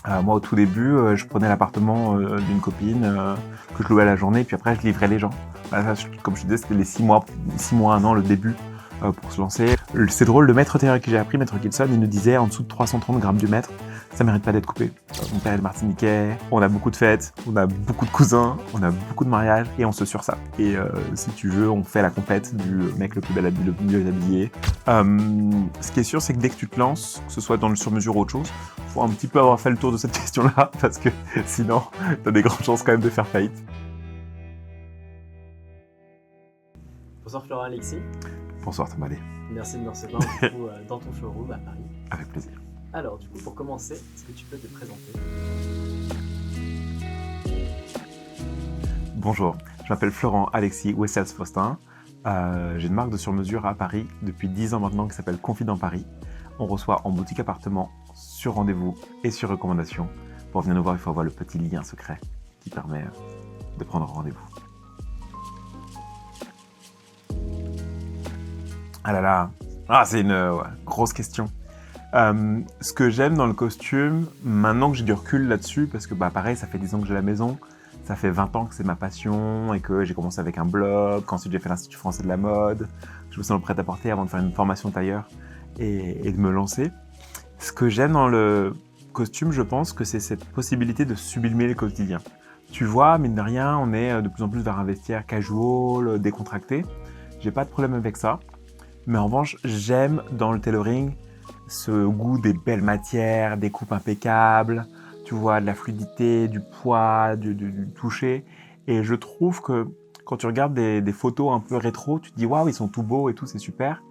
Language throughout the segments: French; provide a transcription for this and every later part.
Moi, au tout début, je prenais l'appartement d'une copine que je louais à la journée, puis après, je livrais les gens. Voilà, ça, comme je te disais, c'était les 6 mois, 1 an, le début pour se lancer. C'est drôle, le maître tailleur que j'ai appris, Maître Gilson, il nous disait en dessous de 330 grammes du mètre, ça mérite pas d'être coupé. Mon père est martiniquais, on a beaucoup de fêtes, on a beaucoup de cousins, on a beaucoup de mariages et on se sursape. Et si tu veux, on fait la compète du mec le plus bel habillé, le mieux habillé. Ce qui est sûr, c'est que dès que tu te lances, que ce soit dans le sur-mesure ou autre chose, faut un petit peu avoir fait le tour de cette question-là, parce que sinon, t'as des grandes chances quand même de faire faillite. Bonsoir Florent Alexis, Bonsoir Thomas. merci de me recevoir du coup, dans ton showroom à Paris. Avec plaisir. Alors du coup pour commencer, est-ce que tu peux te présenter? Bonjour, je m'appelle Florent Alexis Wessels-Faustin. J'ai une marque de sur-mesure à Paris depuis 10 ans maintenant qui s'appelle Confident Paris. On reçoit en boutique appartement, sur rendez-vous et sur recommandation. Pour venir nous voir, il faut avoir le petit lien secret qui permet de prendre rendez-vous. Ah là là, c'est une grosse question. Ce que j'aime dans le costume, maintenant que j'ai du recul là-dessus, parce que pareil, ça fait 10 ans que j'ai la maison, ça fait 20 ans que c'est ma passion et que j'ai commencé avec un blog, qu'ensuite j'ai fait l'Institut français de la mode, je me sens prêt à porter avant de faire une formation tailleur et de me lancer. Ce que j'aime dans le costume, je pense que c'est cette possibilité de sublimer le quotidien. Tu vois, mine de rien, on est de plus en plus vers un vestiaire casual, décontracté. J'ai pas de problème avec ça. Mais en revanche, j'aime dans le tailoring ce goût des belles matières, des coupes impeccables, tu vois, de la fluidité, du poids, du toucher. Et je trouve que quand tu regardes des photos un peu rétro, tu te dis waouh, ils sont tout beaux et tout, c'est super.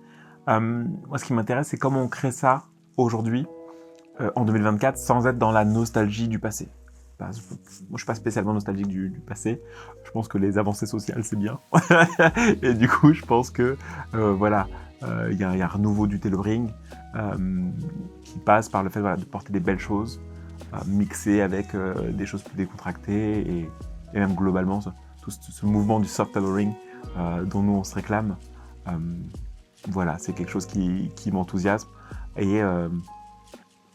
Moi, ce qui m'intéresse, c'est comment on crée ça aujourd'hui, en 2024, sans être dans la nostalgie du passé. Moi, je suis pas spécialement nostalgique du passé. Je pense que les avancées sociales, c'est bien. Et du coup, je pense que voilà, il y a un renouveau du tailoring qui passe par le fait de porter des belles choses, mixées avec des choses plus décontractées et même globalement tout ce mouvement du soft tailoring dont nous on se réclame. Voilà, c'est quelque chose qui m'enthousiasme et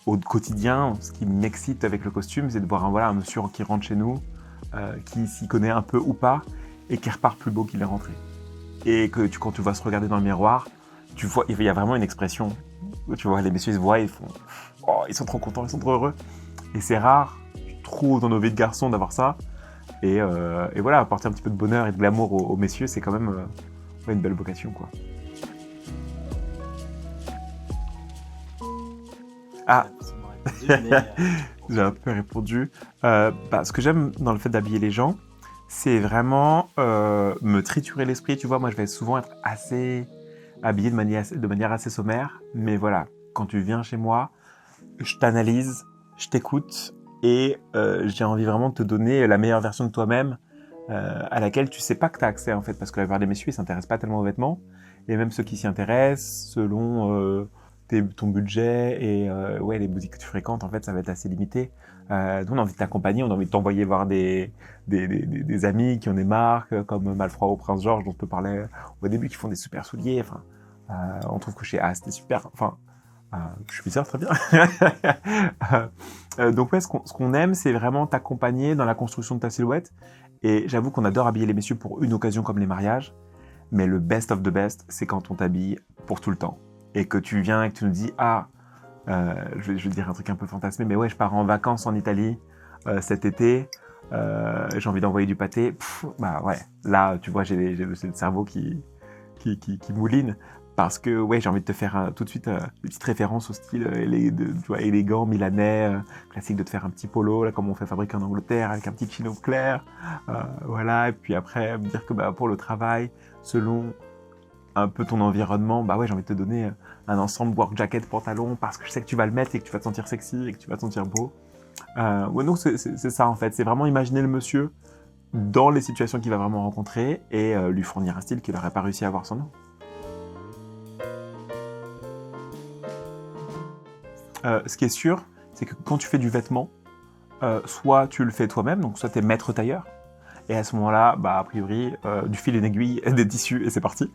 au quotidien, ce qui m'excite avec le costume, c'est de voir un monsieur qui rentre chez nous, qui s'y connaît un peu ou pas, et qui repart plus beau qu'il est rentré. Et que quand tu vas se regarder dans le miroir, tu vois, il y a vraiment une expression. Tu vois, les messieurs ils se voient, ils font « Oh, ils sont trop contents, ils sont trop heureux ». Et c'est rare, je trouve, dans nos vies de garçons d'avoir ça. Et voilà, apporter un petit peu de bonheur et de glamour aux messieurs, c'est quand même une belle vocation, quoi. Ah, j'ai un peu répondu. Ce que j'aime dans le fait d'habiller les gens, c'est vraiment me triturer l'esprit. Tu vois, moi, je vais souvent être assez habillé de manière assez sommaire. Mais voilà, quand tu viens chez moi, je t'analyse, je t'écoute et j'ai envie vraiment de te donner la meilleure version de toi-même à laquelle tu sais pas que tu as accès, en fait. Parce que la plupart des messieurs, ils s'intéressent pas tellement aux vêtements. Et même ceux qui s'y intéressent, selon ton budget et les boutiques que tu fréquentes, en fait, ça va être assez limité. Nous, on a envie de t'accompagner, on a envie de t'envoyer voir des amis qui ont des marques comme Malfroid ou Prince George, dont je te parlais au début, qui font des super souliers. Enfin, on trouve que chez A, c'était super. Enfin, je suis sûr, très bien. Donc ouais, ce qu'on aime, c'est vraiment t'accompagner dans la construction de ta silhouette. Et j'avoue qu'on adore habiller les messieurs pour une occasion comme les mariages. Mais le best of the best, c'est quand on t'habille pour tout le temps. Et que tu viens et que tu nous dis « Ah, je vais dire un truc un peu fantasmé, mais ouais, je pars en vacances en Italie cet été, j'ai envie d'envoyer du pâté. » Ouais, là, tu vois, j'ai le cerveau qui mouline. Parce que ouais, j'ai envie de te faire tout de suite des petites références au style tu vois, élégant, milanais, classique, de te faire un petit polo, là, comme on fait fabriquer en Angleterre, avec un petit chino clair. Voilà, et puis après, me dire que pour le travail, selon un peu ton environnement, ouais, j'ai envie de te donner un ensemble work jacket, pantalon, parce que je sais que tu vas le mettre et que tu vas te sentir sexy et que tu vas te sentir beau. Ouais, donc c'est ça en fait, c'est vraiment imaginer le monsieur dans les situations qu'il va vraiment rencontrer et lui fournir un style qu'il n'aurait pas réussi à avoir sans nous. Ce qui est sûr, c'est que quand tu fais du vêtement, soit tu le fais toi-même, donc soit tu es maître tailleur, et à ce moment-là, a priori, du fil et une aiguille, des tissus, et c'est parti.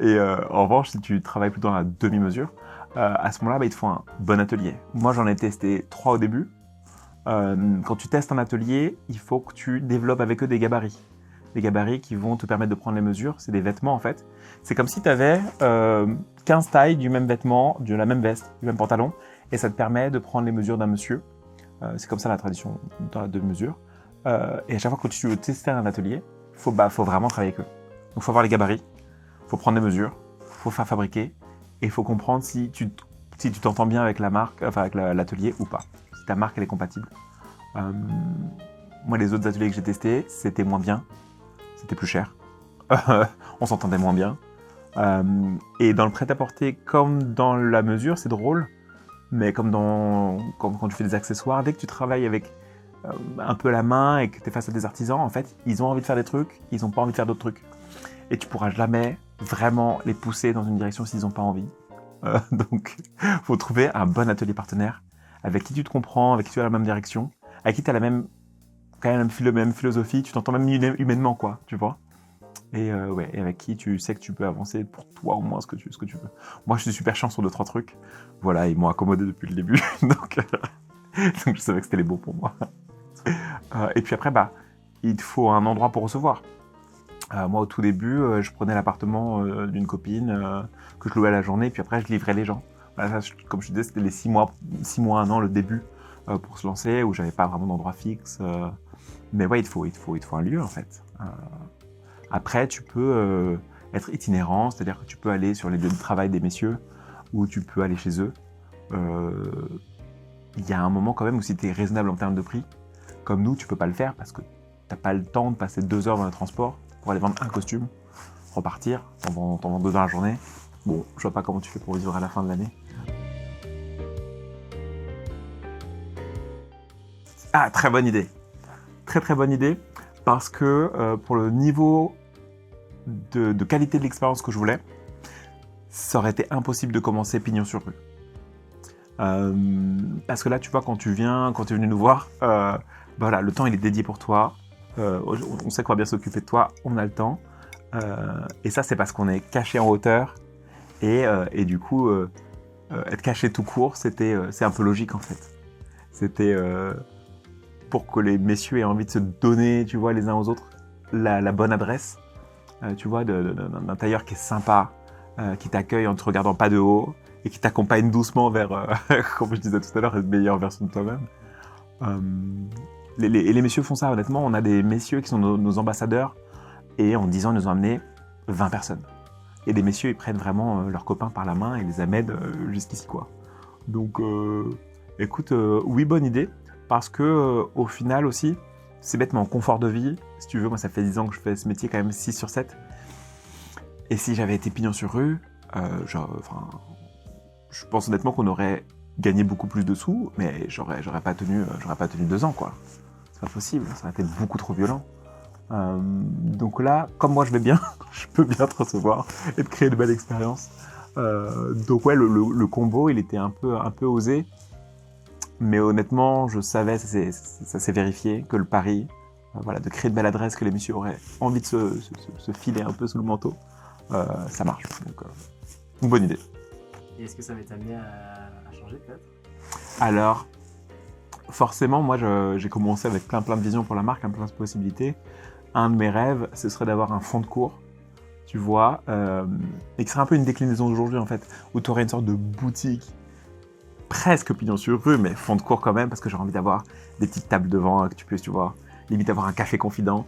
Et en revanche, si tu travailles plutôt dans la demi-mesure, à ce moment-là, il te faut un bon atelier. Moi, j'en ai testé 3 au début. Quand tu testes un atelier, il faut que tu développes avec eux des gabarits. Des gabarits qui vont te permettre de prendre les mesures. C'est des vêtements, en fait. C'est comme si tu avais 15 tailles du même vêtement, de la même veste, du même pantalon, et ça te permet de prendre les mesures d'un monsieur. C'est comme ça la tradition de mesure. Et à chaque fois que tu veux tester un atelier, faut vraiment travailler avec eux. Donc, il faut avoir les gabarits, il faut prendre des mesures, il faut faire fabriquer, et il faut comprendre si tu t'entends bien avec la marque, enfin avec l'atelier ou pas. Si ta marque elle est compatible. Moi, les autres ateliers que j'ai testés, c'était moins bien, c'était plus cher, on s'entendait moins bien. Et dans le prêt-à-porter, comme dans la mesure, c'est drôle, mais comme quand tu fais des accessoires, dès que tu travailles avec un peu la main et que tu es face à des artisans, en fait, ils ont envie de faire des trucs, ils n'ont pas envie de faire d'autres trucs. Et tu pourras jamais vraiment les pousser dans une direction s'ils n'ont pas envie. Donc, faut trouver un bon atelier partenaire avec qui tu te comprends, avec qui tu as la même direction, avec qui tu as la même philosophie, tu t'entends même humainement, quoi, tu vois. Et avec qui tu sais que tu peux avancer pour toi au moins ce que tu veux. Moi, je suis super chiant sur 2-3 trucs. Voilà, ils m'ont accommodé depuis le début, donc je savais que c'était les bons pour moi. Et puis après, il te faut un endroit pour recevoir. Moi, au tout début, je prenais l'appartement d'une copine que je louais à la journée, puis après, je livrais les gens. Voilà, ça, comme je disais, c'était les 6 mois, 1 an, le début, pour se lancer, où j'avais pas vraiment d'endroit fixe. Mais ouais, il te faut un lieu, en fait. Après, tu peux être itinérant, c'est-à-dire que tu peux aller sur les lieux de travail des messieurs, ou tu peux aller chez eux. Il y a un moment quand même où si tu es raisonnable en termes de prix, comme nous, tu peux pas le faire parce que t'as pas le temps de passer 2 heures dans le transport pour aller vendre un costume, repartir, t'en vends 2 dans la journée. Bon, je vois pas comment tu fais pour vivre à la fin de l'année. Ah, très bonne idée. Très très bonne idée, parce que pour le niveau de qualité de l'expérience que je voulais, ça aurait été impossible de commencer pignon sur rue. Parce que là, tu vois, quand tu es venu nous voir, voilà, le temps il est dédié pour toi. On sait qu'on va bien s'occuper de toi, on a le temps. Et ça, c'est parce qu'on est caché en hauteur. Et du coup, être caché tout court, c'est un peu logique en fait. C'était pour que les messieurs aient envie de se donner, tu vois, les uns aux autres, la bonne adresse. Tu vois, d'un tailleur qui est sympa, qui t'accueille en te regardant pas de haut, et qui t'accompagne doucement vers, comme je disais tout à l'heure, une meilleure version de toi-même. Les messieurs font ça, honnêtement. On a des messieurs qui sont nos ambassadeurs, et en 10 ans, ils nous ont amené 20 personnes. Et les messieurs, ils prennent vraiment leurs copains par la main et les amènent jusqu'ici, quoi. Donc, écoute, oui, bonne idée, parce que au final aussi, c'est bêtement confort de vie. Si tu veux, moi, ça fait 10 ans que je fais ce métier, quand même 6 sur 7. Et si j'avais été pignon sur rue, je pense honnêtement qu'on aurait gagné beaucoup plus de sous, mais j'aurais pas tenu 2 ans, quoi. C'est pas possible, ça aurait été beaucoup trop violent. Donc là, comme moi je vais bien, je peux bien te recevoir et te créer de belles expériences. Donc ouais, le combo, il était un peu osé, mais honnêtement, je savais, ça s'est vérifié, que le pari, voilà, de créer de belles adresses que les messieurs auraient envie de se filer un peu sous le manteau, ça marche. Donc, une bonne idée. Et est-ce que ça va t'amener à changer peut-être ? Alors, forcément, moi j'ai commencé avec plein de visions pour la marque, plein de possibilités. Un de mes rêves, ce serait d'avoir un fond de cours, tu vois, et qui serait un peu une déclinaison d'aujourd'hui en fait, où tu aurais une sorte de boutique, presque pignon sur rue, mais fond de cours quand même, parce que j'ai envie d'avoir des petites tables devant que tu puisses, tu vois, limite avoir un café confident.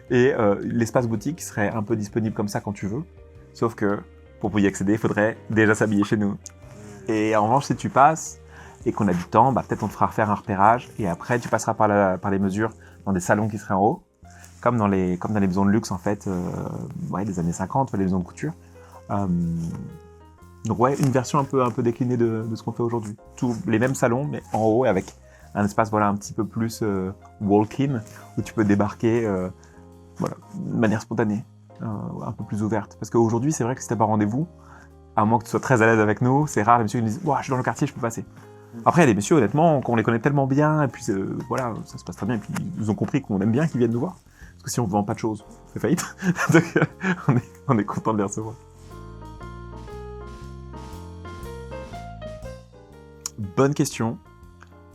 Et l'espace boutique serait un peu disponible comme ça quand tu veux, sauf que pour y accéder, il faudrait déjà s'habiller chez nous. Et en revanche, si tu passes et qu'on a du temps, peut-être on te fera refaire un repérage, et après tu passeras par les mesures dans des salons qui seraient en haut, comme dans les maisons de luxe en fait, des années 50, les maisons de couture. Donc ouais, une version un peu déclinée de ce qu'on fait aujourd'hui. Tous les mêmes salons, mais en haut, avec un espace un petit peu plus walk-in, où tu peux débarquer de manière spontanée, un peu plus ouverte. Parce qu'aujourd'hui, c'est vrai que si t'as pas rendez-vous, à moins que tu sois très à l'aise avec nous, c'est rare les messieurs qui nous disent « je suis dans le quartier, je peux passer ». Après, il y a des messieurs, honnêtement, qu'on les connaît tellement bien, et puis voilà, ça se passe très bien, et puis ils ont compris qu'on aime bien qu'ils viennent nous voir. Parce que si on ne vend pas de choses, on fait faillite. Donc on est content de les recevoir. Bonne question.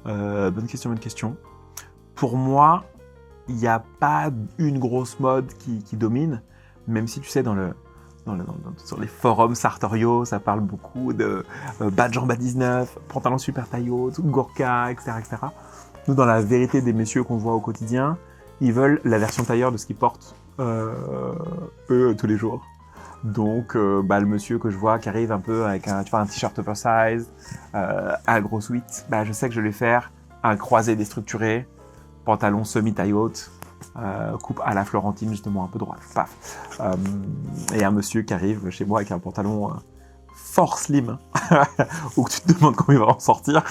Bonne question. Pour moi, il n'y a pas une grosse mode qui domine, même si tu sais, sur les forums sartoriaux, ça parle beaucoup de bas de jambes à 19, pantalon super taille haute, Gorka, etc., etc. Nous, dans la vérité des messieurs qu'on voit au quotidien, ils veulent la version tailleur de ce qu'ils portent, eux, tous les jours. Donc, le monsieur que je vois qui arrive un peu avec un t-shirt oversize, un gros sweat, je sais que je vais faire un croisé déstructuré, pantalon semi-taille haute, coupe à la Florentine, justement, un peu droite, paf. Et un monsieur qui arrive chez moi avec un pantalon fort slim, ou que tu te demandes comment il va en sortir.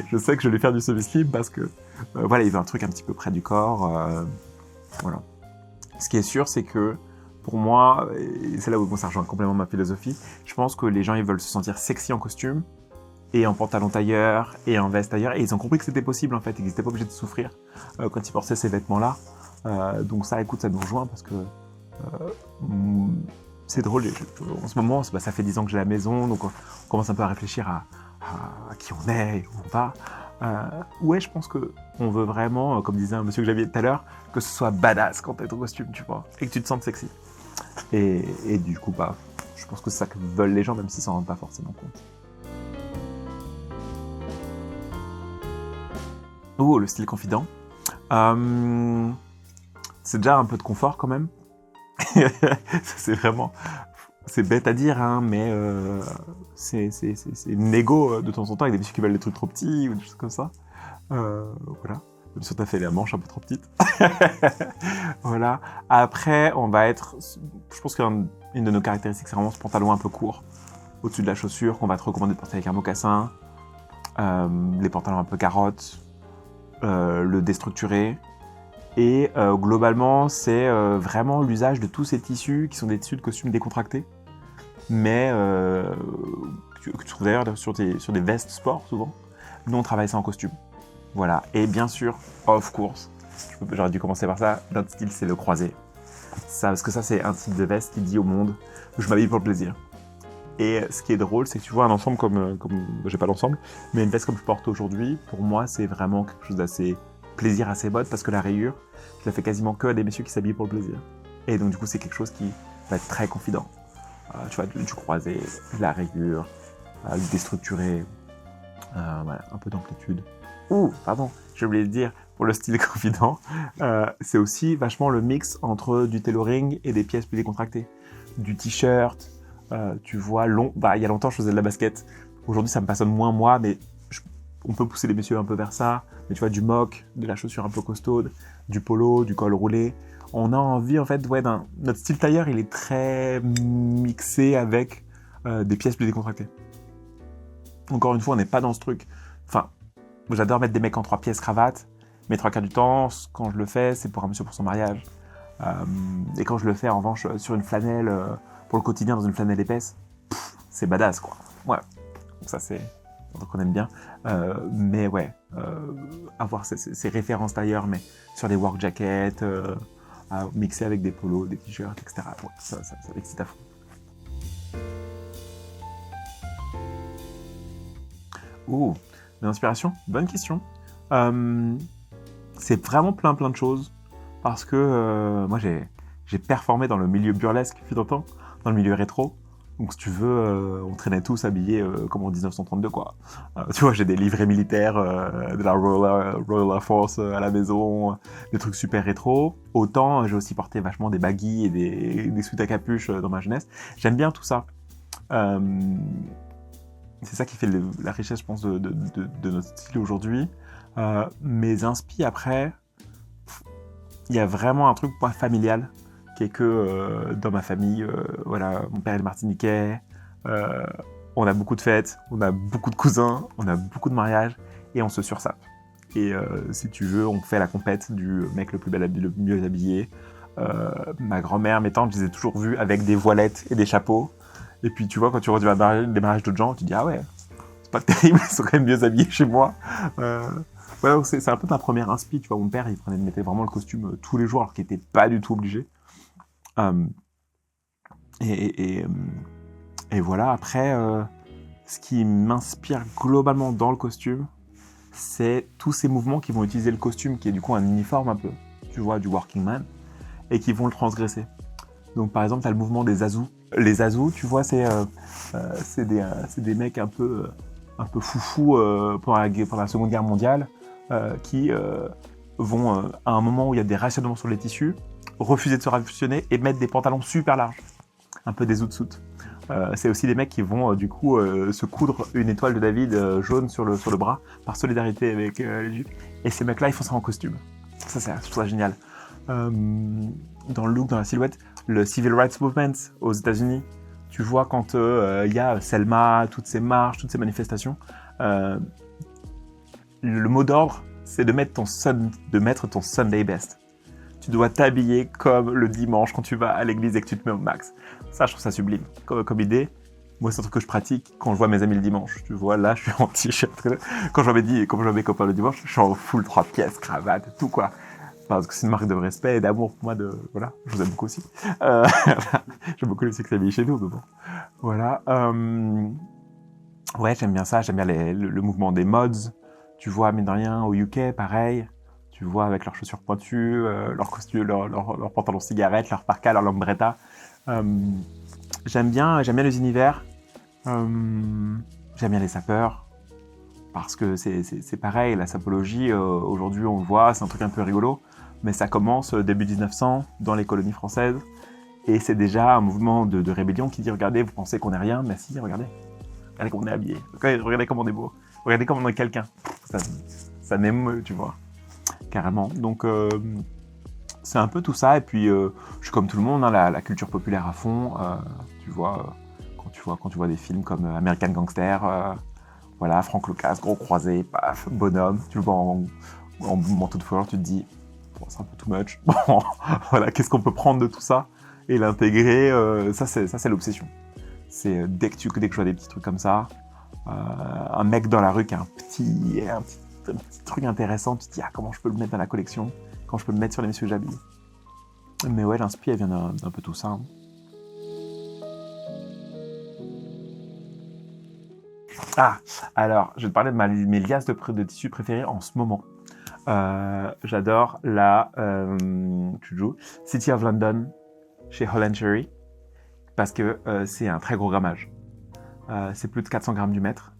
Je sais que je vais faire du semi-slim parce que, il veut un truc un petit peu près du corps. Voilà. Ce qui est sûr, c'est que, pour moi, et c'est là où ça rejoint complètement ma philosophie, je pense que les gens, ils veulent se sentir sexy en costume, et en pantalon tailleur, et en veste tailleur, et ils ont compris que c'était possible, en fait, ils n'étaient pas obligés de souffrir quand ils portaient ces vêtements-là. Donc ça, écoute, ça nous rejoint, parce que c'est drôle, en ce moment, ça fait 10 ans que j'ai la maison, donc on commence un peu à réfléchir à qui on est, et où on va. Ouais, je pense qu'on veut vraiment, comme disait un monsieur que j'avais tout à l'heure, que ce soit badass quand t'es en costume, tu vois, et que tu te sentes sexy. Et du coup, je pense que c'est ça que veulent les gens, même s'ils s'en rendent pas forcément compte. Oh, le style confident. C'est déjà un peu de confort quand même. C'est bête à dire, hein, mais c'est une négo de temps en temps avec des messieurs qui veulent des trucs trop petits ou des choses comme ça. Voilà. Même si t'as fait la manche un peu trop petite. Voilà. Après, on va être... Je pense qu'une de nos caractéristiques, c'est vraiment ce pantalon un peu court, au-dessus de la chaussure, qu'on va te recommander de porter avec un mocassin. Les pantalons un peu carottes. Le déstructuré. Et globalement, c'est vraiment l'usage de tous ces tissus qui sont des tissus de costumes décontractés, mais que tu trouves d'ailleurs sur des vestes sport souvent. Nous, on travaille ça en costume. Voilà. Et bien sûr, of course, j'aurais dû commencer par ça, notre style, c'est le croisé. Ça, parce que ça, c'est un type de veste qui dit au monde que je m'habille pour le plaisir. Et ce qui est drôle, c'est que tu vois un ensemble comme j'ai pas l'ensemble, mais une veste comme je porte aujourd'hui, pour moi, c'est vraiment quelque chose d'assez plaisir, assez mode, parce que la rayure, je la fais quasiment que à des messieurs qui s'habillent pour le plaisir. Et donc, du coup, c'est quelque chose qui va être très confident. Tu vois, du croisé, la rayure, le déstructuré, voilà, un peu d'amplitude. Pardon, j'ai oublié de dire, pour le style confident, c'est aussi vachement le mix entre du tailoring et des pièces plus décontractées. Du t-shirt, tu vois, il y a longtemps, je faisais de la basket. Aujourd'hui, ça me passionne moins moi, mais on peut pousser les messieurs un peu vers ça. Mais tu vois, du mock, de la chaussure un peu costaude, du polo, du col roulé. On a envie, en fait, notre style tailleur, il est très mixé avec des pièces plus décontractées. Encore une fois, on n'est pas dans ce truc. Enfin, j'adore mettre des mecs en 3 pièces cravate, mais 3 quarts du temps, quand je le fais, c'est pour un monsieur pour son mariage. Et quand je le fais, en revanche, sur une flanelle, pour le quotidien, dans une flanelle épaisse, c'est badass, quoi. Ouais. Donc ça, c'est... Donc on aime bien. Mais ouais, avoir ces références tailleurs, mais sur des work jackets, mixer avec des polos, des t-shirts, etc. Ouais, ça excite à fond. L'inspiration, bonne question. C'est vraiment plein de choses. Parce que moi, j'ai performé dans le milieu burlesque, fut un temps, dans le milieu rétro. Donc, si tu veux, on traînait tous habillés comme en 1932, quoi. Tu vois, j'ai des livrets militaires, de la Royal Air Force à la maison, des trucs super rétro. Autant, j'ai aussi porté vachement des baggies et des sweats à capuche dans ma jeunesse. J'aime bien tout ça. C'est ça qui fait la richesse, je pense, de notre style aujourd'hui. Mes inspi, après, il y a vraiment un truc familial qui est que dans ma famille, voilà, mon père est martiniquais, on a beaucoup de fêtes, on a beaucoup de cousins, on a beaucoup de mariages, et on se sursape. Et si tu veux, on fait la compète du mec le plus bel habillé, le mieux habillé. Ma grand-mère, mes tantes, je les ai toujours vus avec des voilettes et des chapeaux. Et puis tu vois, quand tu vois des mariages d'autres gens, tu te dis ah ouais, c'est pas terrible, ils sont quand même mieux habillés chez moi. Voilà, c'est un peu ma première inspi, tu vois, mon père, il mettait vraiment le costume tous les jours, alors qu'il était pas du tout obligé. Et voilà, après, ce qui m'inspire globalement dans le costume, c'est tous ces mouvements qui vont utiliser le costume, qui est du coup un uniforme un peu, tu vois, du working man, et qui vont le transgresser. Donc par exemple, tu as le mouvement des azous. Les azous, tu vois, c'est des mecs un peu foufous pendant la Seconde Guerre mondiale, qui vont, à un moment où il y a des rationnements sur les tissus, refuser de se rationner et mettre des pantalons super larges, un peu des zoutsuits. C'est aussi des mecs qui vont du coup se coudre une étoile de David jaune sur le bras par solidarité avec les Juifs. Et ces mecs-là, ils font ça en costume. Ça, je trouve ça génial. Dans le look, dans la silhouette, le Civil Rights Movement aux États-Unis, tu vois quand il y a Selma, toutes ces marches, toutes ces manifestations, le mot d'ordre, c'est de mettre ton Sunday best. Tu dois t'habiller comme le dimanche quand tu vas à l'église et que tu te mets au max. Ça, je trouve ça sublime comme idée. Moi, c'est un truc que je pratique quand je vois mes amis le dimanche. Tu vois, là, je suis en t-shirt. Quand je vois mes copains le dimanche, je suis en full 3 pièces, cravate, tout quoi. Parce que c'est une marque de respect et d'amour pour moi. Voilà, je vous aime beaucoup aussi. J'aime beaucoup les ceux qui s'habillent chez nous, mais bon. Voilà. Ouais, j'aime bien ça. J'aime bien le mouvement des mods. Tu vois, mine de rien, au UK, pareil. Tu vois, avec leurs chaussures pointues, leurs costumes, leurs pantalons cigarettes, leurs parkas, leurs lambretta. J'aime bien les univers. J'aime bien les sapeurs. Parce que c'est pareil, la sapologie, aujourd'hui, on le voit, c'est un truc un peu rigolo. Mais ça commence début 1900, dans les colonies françaises. Et c'est déjà un mouvement de rébellion qui dit, regardez, vous pensez qu'on n'est rien, mais si, regardez. Regardez comment on est habillé. Regardez comment on est beau. Regardez comment on est quelqu'un. Ça m'émeut, tu vois. Carrément. Donc, c'est un peu tout ça. Et puis, je suis comme tout le monde, hein, la culture populaire à fond. Tu vois, quand tu vois des films comme American Gangster, voilà, Frank Lucas, gros croisé, paf, bonhomme. Tu le vois en manteau de fourrure, tu te dis, bon, c'est un peu too much. Bon, voilà, qu'est-ce qu'on peut prendre de tout ça et l'intégrer. Ça, c'est l'obsession. C'est dès que je vois des petits trucs comme ça, un mec dans la rue qui a un petit truc intéressant, tu te dis, ah, comment je peux le mettre dans la collection, comment je peux le mettre sur les messieurs que j'habille. Mais ouais, l'inspi, elle vient d'un peu tout ça. Hein. Ah, alors, je vais te parler de mes liasses de tissus préférées en ce moment. J'adore la City of London chez Holland Cherry parce que c'est un très gros grammage. C'est plus de 400 grammes du mètre.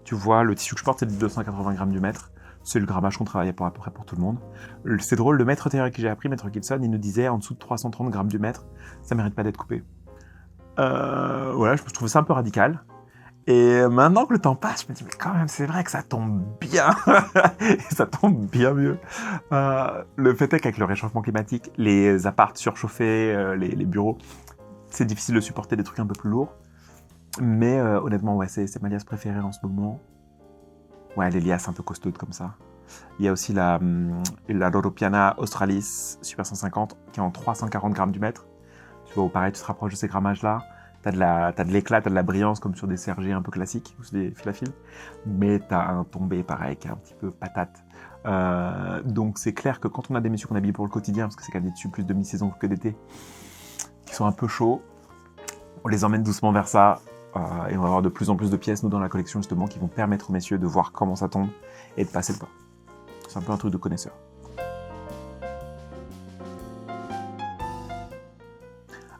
Tu vois, le tissu que je porte, c'est de 280 grammes du mètre. C'est le grammage qu'on travaillait à peu près pour tout le monde. C'est drôle, le maître théorique que j'ai appris, Maître Gibson, il nous disait en dessous de 330 grammes du mètre, ça mérite pas d'être coupé. Voilà, je trouve ça un peu radical. Et maintenant que le temps passe, je me dis, mais quand même, c'est vrai que ça tombe bien. Ça tombe bien mieux. Le fait est qu'avec le réchauffement climatique, les apparts surchauffés, les bureaux, c'est difficile de supporter des trucs un peu plus lourds. Mais honnêtement, ouais, c'est ma liasse préférée en ce moment. Ouais, les liasses un peu costaudes comme ça. Il y a aussi la Loro Piana Australis Super 150 qui est en 340 grammes du mètre. Tu vois, pareil, tu te rapproches de ces grammages-là. T'as de l'éclat, t'as de la brillance comme sur des sergés un peu classiques ou sur des fil à fil. Mais t'as un tombé pareil qui est un petit peu patate. Donc c'est clair que quand on a des messieurs qu'on habille pour le quotidien, parce que c'est quand même des tissus plus de mi-saison que d'été, qui sont un peu chauds, on les emmène doucement vers ça. Et on va avoir de plus en plus de pièces, nous, dans la collection, justement, qui vont permettre aux messieurs de voir comment ça tombe et de passer le pas. C'est un peu un truc de connaisseur.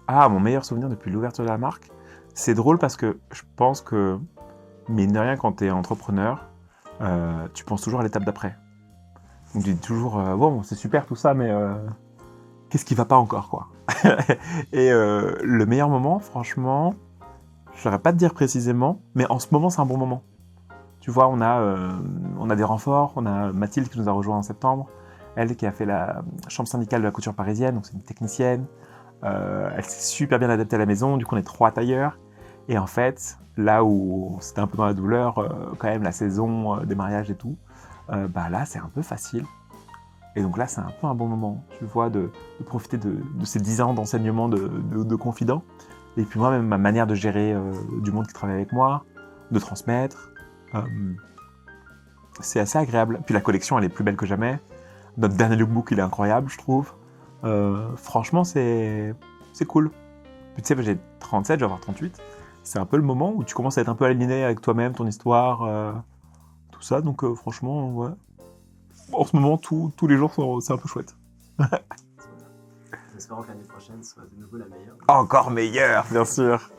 Ah, mon meilleur souvenir depuis l'ouverture de la marque, c'est drôle parce que je pense que, mine de rien, quand tu es entrepreneur, tu penses toujours à l'étape d'après. Donc tu dis toujours, bon, c'est super tout ça, mais qu'est-ce qui va pas encore, quoi. Et le meilleur moment, franchement, je ne saurais pas te dire précisément, mais en ce moment, c'est un bon moment. Tu vois, on a des renforts, on a Mathilde qui nous a rejoint en septembre, elle qui a fait la chambre syndicale de la couture parisienne, donc c'est une technicienne. Elle s'est super bien adaptée à la maison, du coup on est 3 tailleurs. Et en fait, là où c'était un peu dans la douleur, quand même la saison des mariages et tout, bah là c'est un peu facile. Et donc là c'est un peu un bon moment, tu vois, de profiter de ces 10 ans d'enseignement de confident. Et puis moi-même, ma manière de gérer du monde qui travaille avec moi, de transmettre, c'est assez agréable. Puis la collection, elle est plus belle que jamais. Notre dernier lookbook, il est incroyable, je trouve. Franchement, c'est cool. Puis tu sais, j'ai 37, je vais avoir 38. c'est un peu le moment où tu commences à être un peu aligné avec toi-même, ton histoire, tout ça. Donc franchement, ouais. En ce moment, tous les jours, c'est un peu chouette. Trop bien. En espérant que l'année prochaine soit de nouveau la meilleure. Encore meilleur, bien sûr.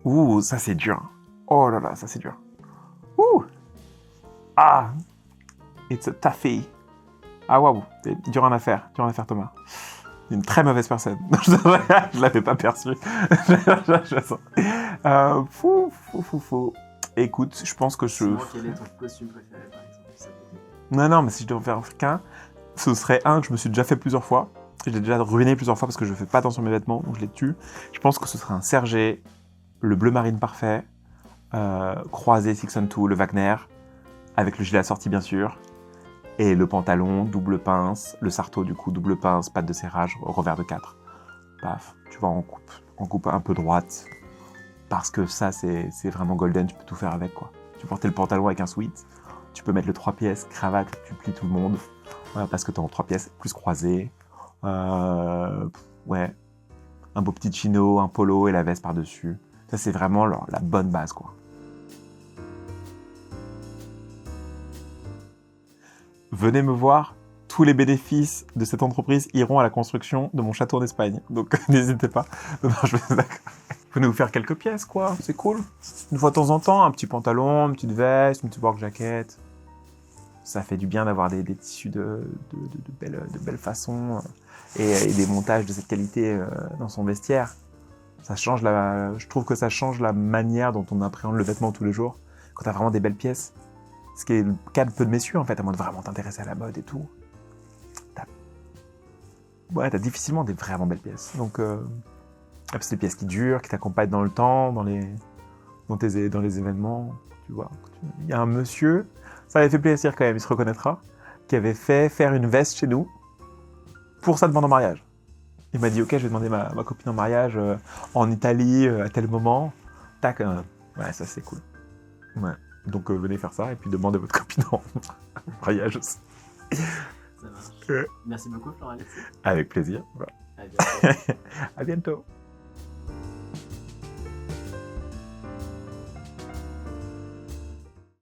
Ouh, ça c'est dur. Oh là là, ça c'est dur. Ouh. Ah, it's a toughie. Ah waouh, c'est dur en affaire, Thomas. Une très mauvaise personne. Je l'avais pas perçu. Fou. Écoute, je pense que je... Sinon, quel est ton costume préféré, par exemple? Ça peut être- Non, mais si je devais en faire qu'un, ce serait un que je me suis déjà fait plusieurs fois. Je l'ai déjà ruiné plusieurs fois parce que je fais pas attention à mes vêtements, donc je les tue. Je pense que ce serait un Sergé, le bleu marine parfait, croisé 612, le Wagner, avec le gilet assorti bien sûr, et le pantalon, double pince, le sarto du coup, double pince, patte de serrage, revers de 4. Paf, tu vois, en coupe un peu droite, parce que ça c'est vraiment golden, tu peux tout faire avec quoi. Tu portais le pantalon avec un sweat, tu peux mettre le 3 pièces, cravate, tu plies tout le monde, voilà, parce que t'es en 3 pièces, plus croisé, ouais, un beau petit chino, un polo et la veste par-dessus. Ça c'est vraiment la bonne base quoi. Venez me voir, tous les bénéfices de cette entreprise iront à la construction de mon château en Espagne. Donc n'hésitez pas. Non, je vais... Venez vous faire quelques pièces, quoi. C'est cool. Une fois de temps en temps, un petit pantalon, une petite veste, une petite work jacket. Ça fait du bien d'avoir des tissus de belles façons et des montages de cette qualité dans son vestiaire. Je trouve que ça change la manière dont on appréhende le vêtement tous les jours. Quand t'as vraiment des belles pièces. Ce qui est le cas de peu de messieurs, en fait, à moins de vraiment t'intéresser à la mode et tout. T'as difficilement des vraiment belles pièces. Donc, c'est des pièces qui durent, qui t'accompagnent dans le temps, dans les événements. Tu vois. Il y a un monsieur, ça avait fait plaisir quand même, il se reconnaîtra, qui avait fait faire une veste chez nous pour sa demande en mariage. Il m'a dit, ok, je vais demander ma copine en mariage en Italie à tel moment. Tac, ouais, ça c'est cool. Ouais. Donc venez faire ça et puis demandez votre copine en mariage aussi. Ça marche. Merci beaucoup, Florent. Avec plaisir. Voilà. À bientôt. À bientôt.